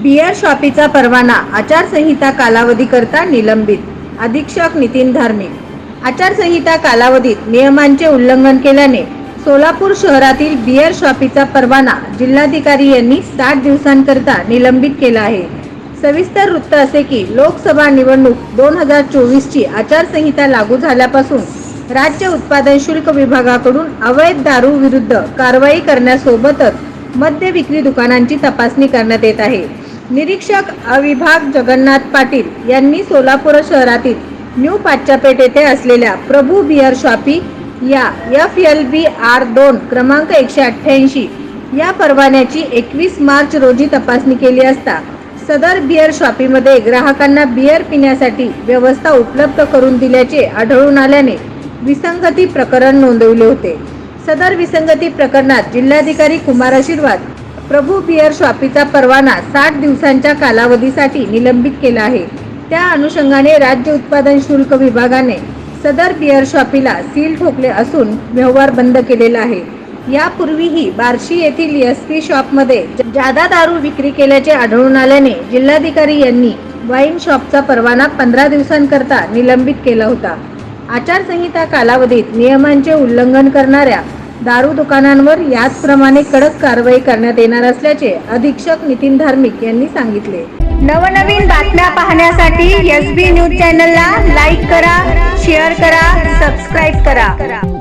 Beer शॉपीचा परवाना आचारसंहिता कालावधी करता निलंबित. अधीक्षक नितीन धार्मिक. आचारसंहिता कालावधीत नियमांचे उल्लंघन केल्याने सोलापूर शहरातील बियर शॉपीचा परवाना जिल्हाधिकारी यांनी 60 दिवसांकरता निलंबित केला आहे. सविस्तर वृत्त असे की लोकसभा निवडणूक 2024 ची आचारसंहिता लागू झाल्यापासून राज्य उत्पादन शुल्क विभागाकडून अवैध दारू विरुद्ध कारवाई करण्यासोबतच मद्य विक्री दुकानांची तपासणी करण्यात येत आहे. निरीक्षक अविभाग जगन्नाथ पाटील यांनी सोलापूर शहरातील न्यू पाच्चापेठ येथे असलेल्या प्रभू बियर शॉपी या FLB R2 क्रमांक 188 या परवान्याची 21 मार्च रोजी तपासणी केली असता सदर बियर शॉपीमध्ये ग्राहकांना बियर पिण्यासाठी व्यवस्था उपलब्ध करून दिल्याचे आढळून आल्याने विसंगती प्रकरण नोंदवले होते. सदर विसंगती प्रकरणात जिल्हाधिकारी कुमार आशीर्वाद प्रभू बियर शॉपीचा परवाना 60 दिवसांच्या कालावधीसाठी निलंबित केला आहे. त्या अनुषंगाने राज्य उत्पादन शुल्क विभागाने सदर बियर शॉपीला सील ठोकले असून व्यवहार बंद केलेला आहे. यापूर्वीही बार्शी येथील SP शॉपमध्ये जादा दारू विक्री केल्याचे आढळून आल्याने जिल्हाधिकारी यांनी वाईन शॉपचा परवाना 15 दिवसांकरता निलंबित केला होता. आचारसंहिता कालावधीत नियमांचे उल्लंघन करणाऱ्या दारू दुकानांवर याचप्रमाणे कडक कारवाई करण्यात येणार असल्याचे अधीक्षक नितीन धार्मिक यांनी सांगितले. नवनवीन बातम्या पाहण्यासाठी SB न्यूज चॅनलला लाईक करा, शेअर करा, सबस्क्राईब करा.